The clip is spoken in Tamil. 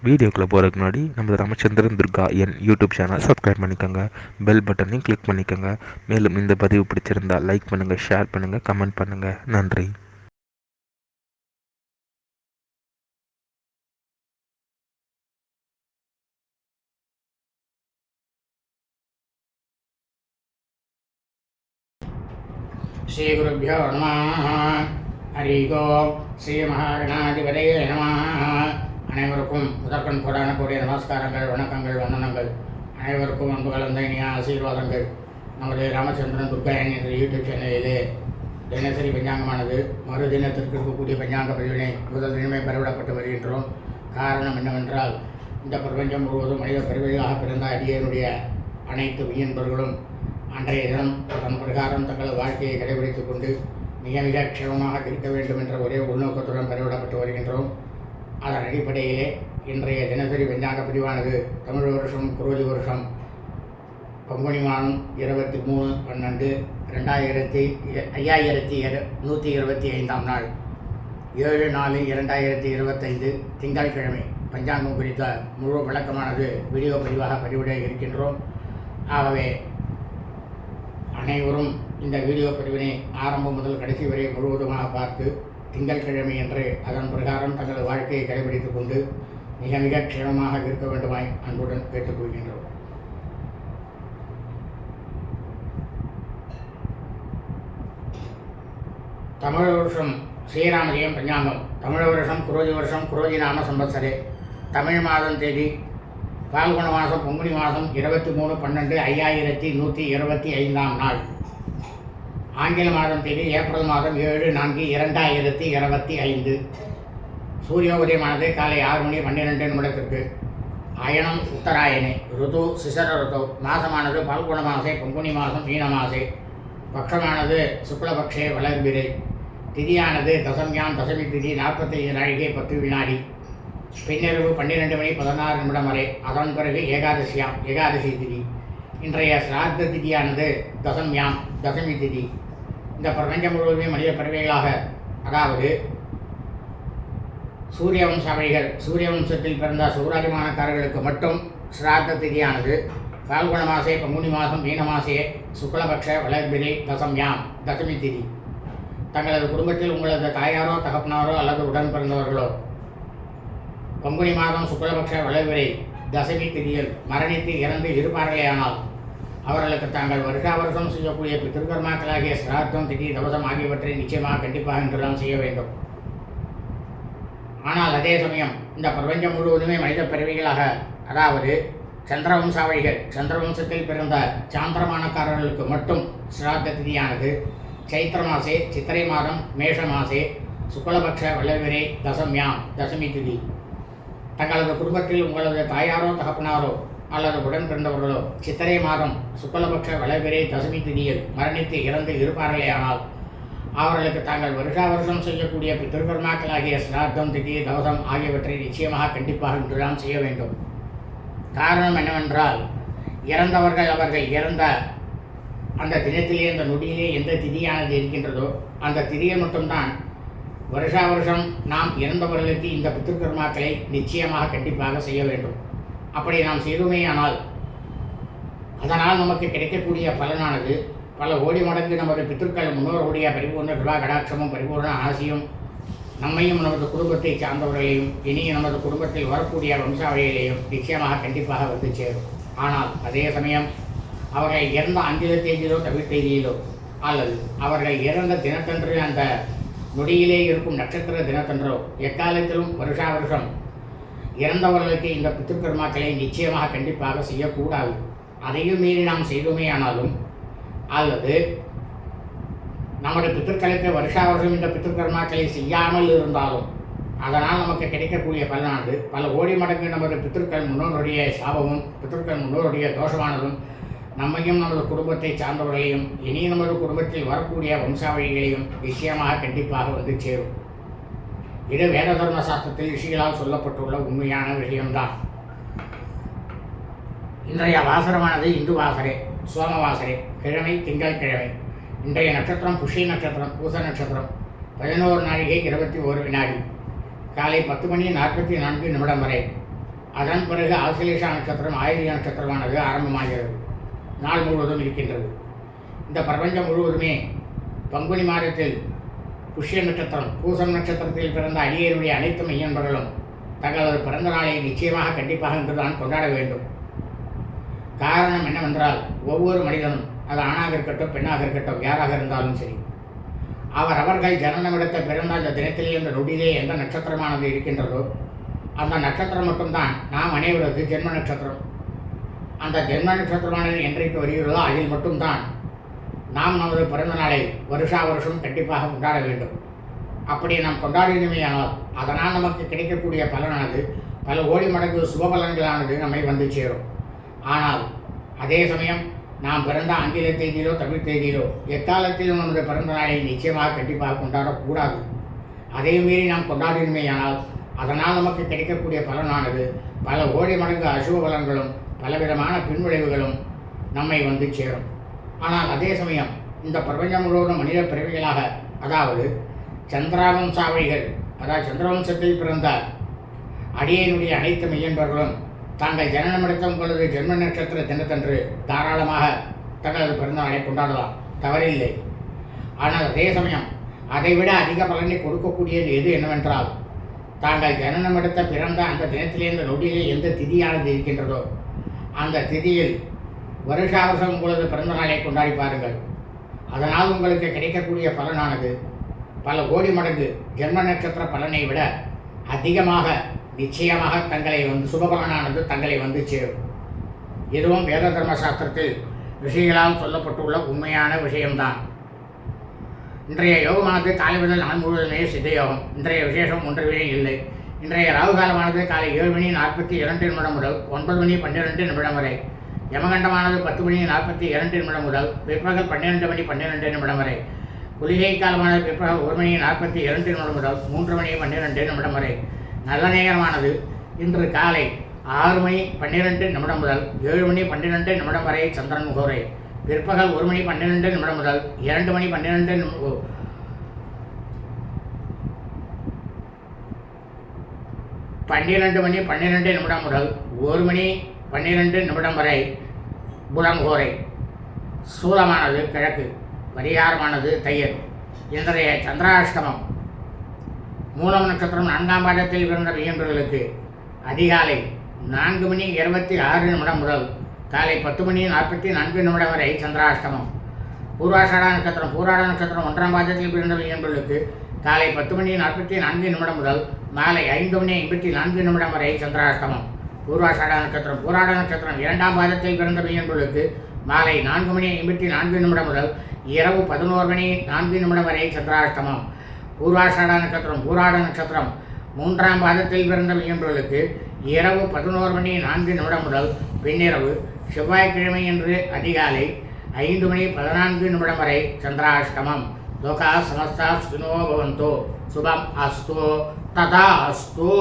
வீடியோக்குள்ளே போகிறதுக்கு முன்னாடி நம்ம ராமச்சந்திரன் துர்கா என் யூடியூப் சேனல் சப்ஸ்கிரைப் பண்ணிக்கோங்க, பெல் பட்டனையும் கிளிக் பண்ணிக்கோங்க. மேலும் இந்த பதிவு பிடிச்சிருந்தால் லைக் பண்ணுங்கள், ஷேர் பண்ணுங்கள், கமெண்ட் பண்ணுங்கள். நன்றி. ஸ்ரீ குருभ्यो நமः. ஹரி ஓம். ஸ்ரீ மகாகணாதிபதியே நமः. அனைவருக்கும் முதற்கண் கோடான கோடிய நமஸ்காரங்கள், வணக்கங்கள், வந்தனங்கள். அனைவருக்கும் அன்பு கலந்த இனிய ஆசீர்வாதங்கள். நமது ராமச்சந்திரன் துர்கா என்ற யூடியூப் சேனலிலே தினசரி பஞ்சாங்கமானது மறு தினத்திற்கு இருக்கக்கூடிய பஞ்சாங்க பதிவினை முதல் தினமே பரவிடப்பட்டு வருகின்றோம். காரணம் என்னவென்றால், இந்த பிரபஞ்சம் முழுவதும் மனித பிறவிகளாக பிறந்த அடியனுடைய அனைத்து வியன்பர்களும் அன்றைய தினம் அதன் பிரகாரம் தங்கள் வாழ்க்கையை கடைபிடித்துக் கொண்டு மிக மிக க்ஷேமமாக இருக்க வேண்டும் என்ற ஒரே உள்நோக்கத்துடன் பரவிடப்பட்டு வருகின்றோம். அதன் அடிப்படையிலே இன்றைய தினசரி பஞ்சாங்க பதிவானது தமிழ் வருஷம் குரோதி வருஷம் பங்குனி மாதம் 23/12/5125 நாள் 7/4/2025 திங்கட்கிழமை பஞ்சாங்கம் குறித்த முழு விளக்கமானது வீடியோ பதிவாக பதிவிட இருக்கின்றோம். ஆகவே அனைவரும் இந்த வீடியோ பதிவினை ஆரம்பம் முதல் கடைசி வரை முழுவதுமாக பார்த்து திங்கட்கிழமை என்று அதன் பிரகாரம் தங்கள் வாழ்க்கையை கடைபிடித்துக் கொண்டு மிக மிக க்ஷேமமாக இருக்க வேண்டுமாய் அன்புடன் கேட்டுக்கொள்கின்றோம். தமிழ் வருஷம் ஸ்ரீராமஜெயம் பஞ்சாங்கம். தமிழ் வருஷம் குரோதி நாம சம்பத்சரே. தமிழ் மாதம் தேதி பால்குண மாதம் பங்குனி மாதம் 23/12/5125 நாள். ஆங்கில மாதம் தேதி ஏப்ரல் மாதம் 7/4/2025. சூரியோதயமானது காலை 6:12 அயனம் உத்தராயணே. ருது சிசர ருது. மாதமானது பால்குண மாசே பங்குனி மாதம் மீன மாசே. பக்ஷமானது சுக்லபக்ஷே வளர்பிரை. திதியானது தசம்யாம் தசமி திதி 45 நாழிகை 10 வினாடி. பின்னிரவு 12:16 வரை. அதன் பிறகு ஏகாதசி திதி. இன்றைய சிராத்த திதியானது தசம்யாம் தசமி திதி. இந்த பிரபஞ்சம் முழுவதுமே மனித பறவைகளாக, அதாவது சூரிய வம்சாவளிகள், சூரிய வம்சத்தில் பிறந்த சௌராஜமானக்காரர்களுக்கு மட்டும் சிராத்த திதியானது பால்குண மாசே பங்குனி மாதம் மீன மாசே சுக்லபக்ஷ வளர்பிரை தசம்யாம் தசமி திதி. தங்களது குடும்பத்தில் உங்களது தாயாரோ தகப்பனாரோ அல்லது உடன் பிறந்தவர்களோ பங்குனி மாதம் சுக்லபக்ஷ வளர்பிறை தசமி திதியில் மரணித்து இறந்து இருப்பார்களேயானால் அவர்களுக்கு தாங்கள் வருஷா வருஷம் செய்யக்கூடிய பித்திருக்கர்மாக்களாகிய சிராத்தம், திதி, தவசம் ஆகியவற்றை நிச்சயமாக கண்டிப்பாக என்றுதான் செய்ய வேண்டும். ஆனால் அதே சமயம் இந்த பிரபஞ்சம் முழுவதுமே மனித பிறவிகளாக, அதாவது சந்திரவம்சாவளிகள், சந்திரவம்சத்தில் பிறந்த சாந்திரமானக்காரர்களுக்கு மட்டும் சிராத்த திதியானது சைத்திர மாசே சித்திரை மாதம் மேஷ மாசே சுக்லபக்ஷ வளர்பிறை தசம்யாம் தசமி திதி. தங்களது குடும்பத்தில் உங்களது தாயாரோ தகப்பனாரோ அல்லது உடன் பிறந்தவர்களோ சித்திரை மாதம் சுக்லபக்ஷ வளர்பிறை தசமி திதியில் மரணித்து இறந்து இருப்பார்களேயானால் அவர்களுக்கு தாங்கள் வருஷா வருஷம் செய்யக்கூடிய பித்திருக்கர்மாக்களாகிய சிராத்தம், திதி, தவசம் ஆகியவற்றை நிச்சயமாக கண்டிப்பாக இன்றுதான் செய்ய வேண்டும். காரணம் என்னவென்றால், இறந்தவர்கள் அவர்கள் இறந்த அந்த தினத்திலே, அந்த நொடியிலே எந்த திதியானது இருக்கின்றதோ அந்த திதியை மட்டும்தான் வருஷா வருஷம் நாம் இறந்தவர்களுக்கு இந்த பித்திருக்கர்மாக்களை நிச்சயமாக கண்டிப்பாக செய்ய வேண்டும். அப்படி நாம் செய்துமேயானால் அதனால் நமக்கு கிடைக்கக்கூடிய பலனானது பல கோடி மடங்கு நமது பித்திருக்கள் முன்னோர்களுடைய பரிபூர்ண கிருபா கடாட்சமும் பரிபூர்ண ஆசியும் நம்மையும் நமது குடும்பத்தை சார்ந்தவர்களையும் இனி நமது குடும்பத்தில் வரக்கூடிய வம்சாவளிகளையும் நிச்சயமாக கண்டிப்பாக வந்து சேரும். ஆனால் அதே சமயம் அவர்கள் இறந்த அந்திர தேதியிலோ தமிழ் தேதியிலோ அல்லது அவர்கள் இறந்த தினத்தன்று அந்த நொடியிலே இருக்கும் நட்சத்திர தினத்தன்றோ எக்காலத்திலும் வருஷா வருஷம் இறந்தவர்களுக்கு இந்த பித்திருக்கர்மாக்களை நிச்சயமாக கண்டிப்பாக செய்யக்கூடாது. அதையும் மீறி நாம் செய்தோமே ஆனாலும் அல்லது நம்முடைய பித்திருக்களுக்கு வருஷா வருஷம் இந்த பித்திருக்கர்மாக்களை செய்யாமல் இருந்தாலும் அதனால் நமக்கு கிடைக்கக்கூடிய பலனானது பல கோடி மடங்கு நமது பித்திருக்கள் முன்னோருடைய சாபமும் பித்திருக்கள் முன்னோருடைய தோஷமானதும் நம்மையும் நமது குடும்பத்தை சார்ந்தவர்களையும் இனி நமது குடும்பத்தில் வரக்கூடிய வம்சாவளிகளையும் நிச்சயமாக கண்டிப்பாக வந்து சேரும். இது வேத தர்ம சாஸ்திரத்தில் ரிஷிகளால் சொல்லப்பட்டுள்ள உண்மையான விஷயம்தான். இன்றைய வாசரமானது இந்து வாசரே, சோமவாசரே. கிழமை திங்கட்கிழமை. இன்றைய நட்சத்திரம் புஷ்ய நட்சத்திரம், பூச நட்சத்திரம். 11 நாழிகை 21 வினாடி. காலை 10:44 வரை. அதன் பிறகு ஆசிலேஷா நட்சத்திரம் ஆயில்ய நட்சத்திரமானது ஆரம்பமாகிறது. நாள் முழுவதும் இருக்கின்றது. இந்த பிரபஞ்சம் முழுவதுமே பங்குனி மாதத்தில் புஷ்ய நட்சத்திரம் பூசம் நட்சத்திரத்தில் பிறந்த அடியேருடைய அனைத்து மெய்யன்பர்களும் தங்களது பிறந்த நாளை நிச்சயமாக கண்டிப்பாக இன்றுதான் கொண்டாட வேண்டும். காரணம் என்னவென்றால், ஒவ்வொரு மனிதனும், அது ஆணாக இருக்கட்டும் பெண்ணாக இருக்கட்டும் யாராக இருந்தாலும் சரி, அவர்கள் ஜனனமிடத்தை பிறந்த அந்த தினத்திலே அந்த நொடியிலே எந்த நட்சத்திரமானது இருக்கின்றதோ அந்த நட்சத்திரம் மட்டும்தான் நாம் அனைவரது ஜென்ம நட்சத்திரம். அந்த ஜென்ம நட்சத்திரமானது என்றைக்கு வருகிறதோ அதில் மட்டும்தான் நாம் நமது பிறந்த நாளை வருஷா வருஷம் கண்டிப்பாக கொண்டாட வேண்டும். அப்படி நாம் கொண்டாடினமையானால் அதனால் நமக்கு கிடைக்கக்கூடிய பலனானது பல கோடி மடங்கு சுபபலன்களானது நம்மை வந்து சேரும். ஆனால் அதே சமயம் நாம் பிறந்த ஆங்கில தேதியிலோ தமிழ் தேதியிலோ எக்காலத்திலும் நமது பிறந்த நாளை நிச்சயமாக கண்டிப்பாக கொண்டாடக்கூடாது. அதே மீறி நாம் கொண்டாடினமையானால் அதனால் நமக்கு கிடைக்கக்கூடிய பலனானது பல கோடி மடங்கு அசுப பலன்களும் பலவிதமான பின்விளைவுகளும் நம்மை வந்து சேரும். ஆனால் அதே சமயம் இந்த பிரபஞ்சம் முழுவதும் மனித பிறவிகளாக, அதாவது சந்திரவம்சாவழிகள், அதாவது சந்திரவம்சத்தில் பிறந்த அடியனுடைய அனைத்து மெய்யன்பர்களும் தாங்கள் ஜனனமெடுத்த உங்களது ஜென்ம நட்சத்திர தினத்தன்று தாராளமாக தங்களது பிறந்த நாளை கொண்டாடலாம், தவறில்லை. ஆனால் அதே சமயம் அதைவிட அதிக பலனை கொடுக்கக்கூடியது எது என்னவென்றால், தாங்கள் ஜனனமெடுத்த பிறந்த அந்த தினத்திலே இந்த நொடியிலே எந்த திதியானது இருக்கின்றதோ அந்த திதியில் வருஷா வருஷம் உங்களது பிறந்த நாளை கொண்டாடி பாருங்கள். அதனால் உங்களுக்கு கிடைக்கக்கூடிய பலனானது பல கோடி மடங்கு ஜென்ம நட்சத்திர பலனை விட அதிகமாக நிச்சயமாக தங்களை வந்து சுபபலனானது தங்களை வந்து சேரும். இதுவும் வேத தர்ம சாஸ்திரத்தில் ரிஷிகளால் சொல்லப்பட்டுள்ள உண்மையான விஷயம்தான். இன்றைய யோகமானது காலை முதல் நாள் முழுவதுமே சித்த யோகம். இன்றைய விசேஷம் ஒன்றுமே இல்லை. இன்றைய ராகுகாலமானது காலை 7:42 முதல் 9:12 வரை, யமகண்டமானது 10:42 முதல் பிற்பகல் 12:12 வரை, குளிகை காலமானது பிற்பகல் 1:42 முதல் 3:12 வரை, நல்ல நேரமானது இன்று காலை 6:12 முதல் 7:12 வரை சந்திரன் முகோரை, பிற்பகல் 1:12 முதல் 2:12 12:12 முதல் 1:12 வரை புலங்கோரை. சூலமானது கிழக்கு, பரிகாரமானது தையல். இன்றைய சந்திராஷ்டமம் மூலம் நட்சத்திரம் 4ஆம் பாதத்தில் பிறந்த மெய்யன்பர்களுக்கு அதிகாலை 4:26 முதல் காலை 10:44 வரை சந்திராஷ்டமம். பூர்வாஷாடா நட்சத்திரம் 1ஆம் பாதத்தில் பிறந்த மெய்யன்பர்களுக்கு காலை 10:44 முதல் மாலை 5:54 வரை சந்திராஷ்டமம். பூர்வாஷாடா நட்சத்திரம் 2ஆம் பாதத்தில் பிறந்த மெய்யன்பர்களுக்கு மாலை 4:54 முதல் இரவு 11:04 வரை சந்திராஷ்டமம். பூர்வாஷாடா நட்சத்திரம் 3ஆம் பாதத்தில் பிறந்த மெய்யன்பர்களுக்கு இரவு 11:04 முதல் பின்னிரவு செவ்வாய்க்கிழமை என்று அதிகாலை 5:14 வரை சந்திராஷ்டமம். லோகா சமஸ்தா சுகினோ பவந்தோ. சுபம் அஸ்து ததா அஸ்து.